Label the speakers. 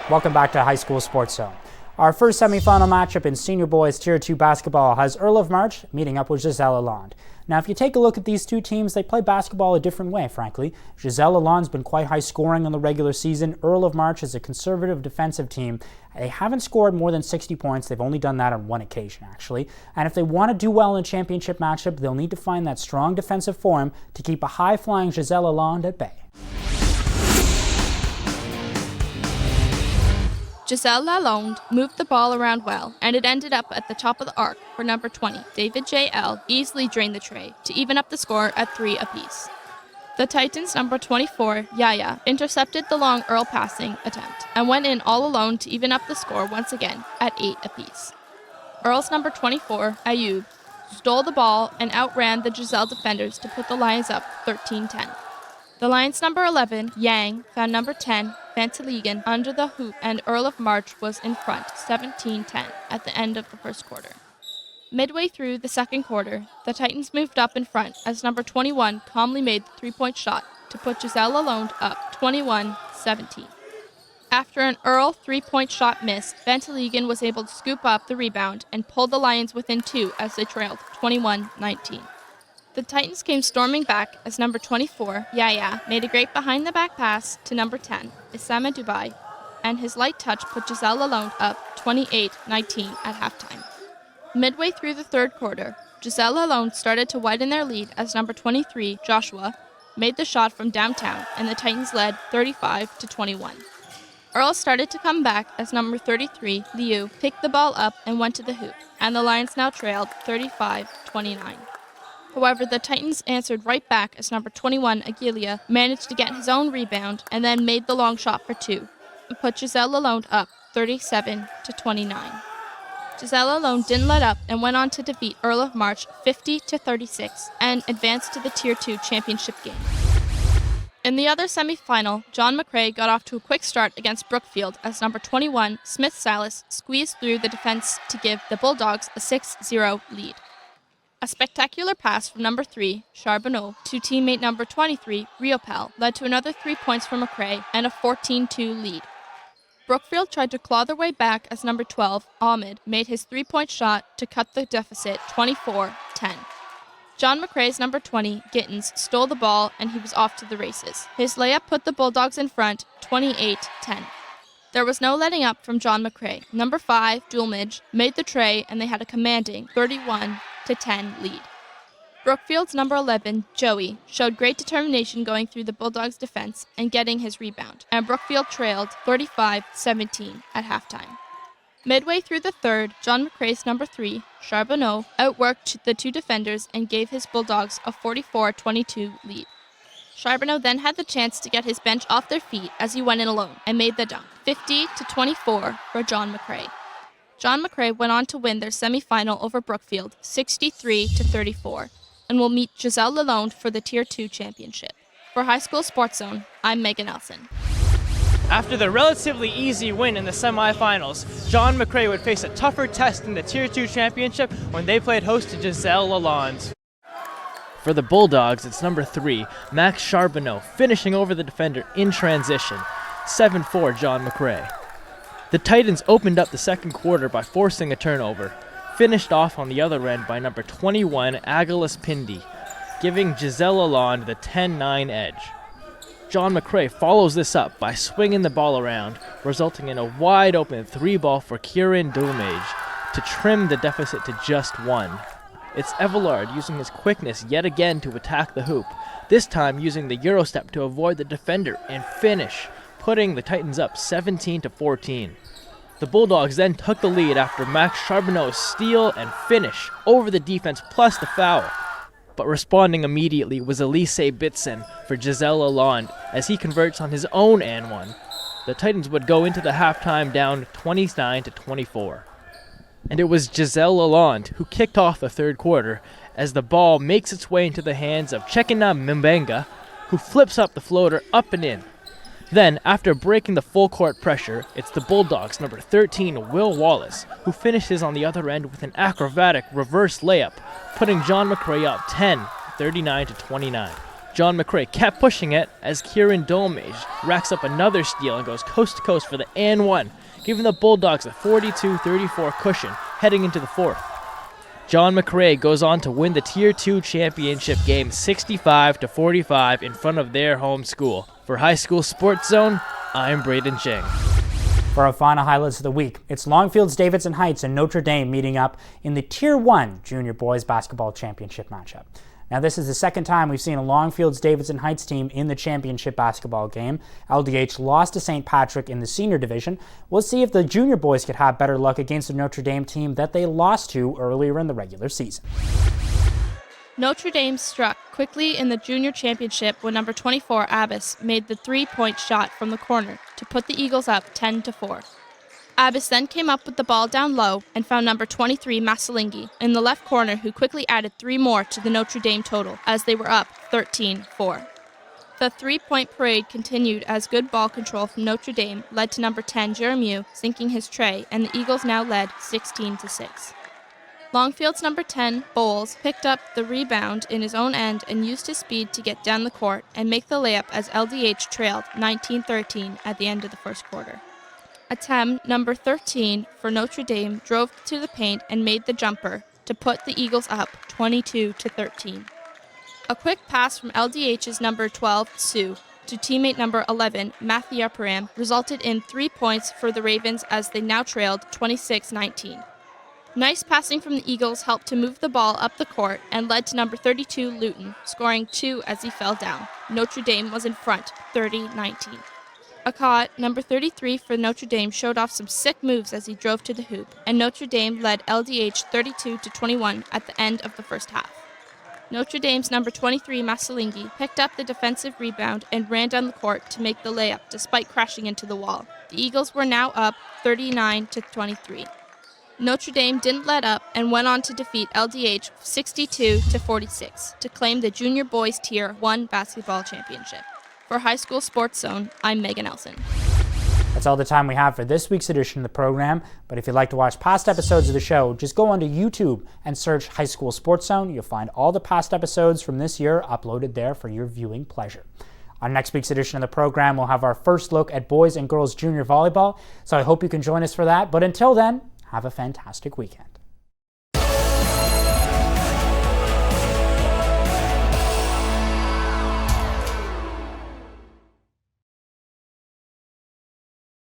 Speaker 1: Welcome back to High School Sports Zone. Our first semifinal matchup in senior boys Tier 2 basketball has Earl of March meeting up with Gisèle-Lalonde. Now, if you take a look at these two teams, they play basketball a different way, frankly. Gisèle-Lalonde's been quite high scoring in the regular season. Earl of March is a conservative defensive team. They haven't scored more than 60 points. They've only done that on one occasion, actually. And if they want to do well in a championship matchup, they'll need to find that strong defensive form to keep a high-flying Gisèle-Lalonde at bay.
Speaker 2: Gisèle-Lalonde moved the ball around well, and it ended up at the top of the arc for number 20. David J.L. easily drained the tray to even up the score at 3 apiece. The Titans' number 24, Yaya, intercepted the long Earl passing attempt and went in all alone to even up the score once again at 8 apiece. Earl's number 24, Ayub, stole the ball and outran the Gisèle defenders to put the Lions up 13-10. The Lions' number 11, Yang, found number 10, Vantiligan, under the hoop, and Earl of March was in front 17-10 at the end of the first quarter. Midway through the second quarter, the Titans moved up in front as number 21 calmly made the three-point shot to put Gisèle-Lalonde up 21-17. After an Earl three-point shot missed, Vantiligan was able to scoop up the rebound and pull the Lions within 2 as they trailed 21-19. The Titans came storming back as number 24, Yaya, made a great behind-the-back pass to number 10, Isama Dubai, and his light touch put Gisèle-Lalonde up 28-19 at halftime. Midway through the third quarter, Gisèle-Lalonde started to widen their lead as number 23, Joshua, made the shot from downtown, and the Titans led 35-21. Earl started to come back as number 33, Liu, picked the ball up and went to the hoop, and the Lions now trailed 35-29. However, the Titans answered right back as number 21, Aguilia, managed to get his own rebound and then made the long shot for 2, and put Gisèle-Lalonde up 37-29. Gisèle-Lalonde didn't let up and went on to defeat Earl of March 50-36 and advanced to the Tier 2 championship game. In the other semifinal, John McCrae got off to a quick start against Brookfield as number 21, Smith Salas, squeezed through the defense to give the Bulldogs a 6-0 lead. A spectacular pass from number 3, Charbonneau, to teammate number 23, Riopel, led to another 3 points for McCrae and a 14-2 lead. Brookfield tried to claw their way back as number 12, Ahmed, made his 3-point shot to cut the deficit 24-10. John McCrae's number 20, Gittins, stole the ball and he was off to the races. His layup put the Bulldogs in front 28-10. There was no letting up from John McCrae. Number 5, Dulmage, made the tray and they had a commanding 31-10 lead. Brookfield's number 11, Joey, showed great determination going through the Bulldogs' defense and getting his rebound, and Brookfield trailed 35-17 at halftime. Midway through the third, John McCrae's number 3, Charbonneau, outworked the 2 defenders and gave his Bulldogs a 44-22 lead. Charbonneau then had the chance to get his bench off their feet as he went in alone and made the dunk, 50-24 for John McCrae. John McCrae went on to win their semifinal over Brookfield, 63-34, and will meet Gisèle-Lalonde for the Tier 2 championship. For High School Sports Zone, I'm Megan Nelson.
Speaker 3: After the relatively easy win in the semifinals, John McCrae would face a tougher test in the Tier 2 championship when they played host to Gisèle-Lalonde. For the Bulldogs, it's number 3, Max Charbonneau, finishing over the defender in transition, 7-4 John McCrae. The Titans opened up the second quarter by forcing a turnover, finished off on the other end by number 21, Agalas Pindi, giving Gisèle-Lalonde the 10-9 edge. John McCrae follows this up by swinging the ball around, resulting in a wide-open 3-ball for Kieran Dulmage to trim the deficit to just 1. It's Evelard using his quickness yet again to attack the hoop, this time using the Eurostep to avoid the defender and finish, putting the Titans up 17-14. The Bulldogs then took the lead after Max Charbonneau's steal and finish over the defense plus the foul. But responding immediately was Elise Bitson for Gisèle-Lalonde as he converts on his own and one. The Titans would go into the halftime down 29-24. And it was Gisèle-Lalonde who kicked off the third quarter as the ball makes its way into the hands of Chekina Mbenga, who flips up the floater up and in. Then, after breaking the full court pressure, it's the Bulldogs' number 13, Will Wallace, who finishes on the other end with an acrobatic reverse layup, putting John McCrae up 10, 39-29. John McCrae kept pushing it as Kieran Dolmage racks up another steal and goes coast to coast for the and one, giving the Bulldogs a 42-34 cushion heading into the fourth. John McCrae goes on to win the Tier 2 championship game 65-45 in front of their home school. For High School Sports Zone, I'm Braden Ching.
Speaker 1: For our final highlights of the week, it's Longfields, Davidson Heights, and Notre Dame meeting up in the Tier 1 Junior Boys Basketball Championship matchup. Now, this is the second time we've seen a Longfields Davidson Heights team in the championship basketball game. LDH lost to St. Patrick in the senior division. We'll see if the junior boys could have better luck against the Notre Dame team that they lost to earlier in the regular season.
Speaker 2: Notre Dame struck quickly in the junior championship when number 24 Abbas made the three-point shot from the corner to put the Eagles up 10-4. Abbas then came up with the ball down low and found number 23 Masalingi in the left corner, who quickly added 3 more to the Notre Dame total as they were up 13-4. The three-point parade continued as good ball control from Notre Dame led to number 10 Jeremiah sinking his tray, and the Eagles now led 16-6. Longfield's number 10, Bowles, picked up the rebound in his own end and used his speed to get down the court and make the layup as LDH trailed 19-13 at the end of the first quarter. Atem, number 13 for Notre Dame, drove to the paint and made the jumper to put the Eagles up 22-13. A quick pass from LDH's number 12, Sue, to teammate number 11, Matthew Upperam, resulted in 3 points for the Ravens as they now trailed 26-19. Nice passing from the Eagles helped to move the ball up the court and led to number 32, Luton, scoring 2 as he fell down. Notre Dame was in front, 30-19. Akkad, number 33 for Notre Dame, showed off some sick moves as he drove to the hoop, and Notre Dame led LDH 32-21 at the end of the first half. Notre Dame's number 23 Masalingi picked up the defensive rebound and ran down the court to make the layup despite crashing into the wall. The Eagles were now up 39-23. Notre Dame didn't let up and went on to defeat LDH 62-46 to claim the Junior Boys Tier 1 basketball championship. For High School Sports Zone, I'm Megan Elson.
Speaker 1: That's all the time we have for this week's edition of the program, but if you'd like to watch past episodes of the show, just go onto YouTube and search High School Sports Zone. You'll find all the past episodes from this year uploaded there for your viewing pleasure. On next week's edition of the program, we'll have our first look at boys and girls junior volleyball, so I hope you can join us for that. But until then, have a fantastic weekend.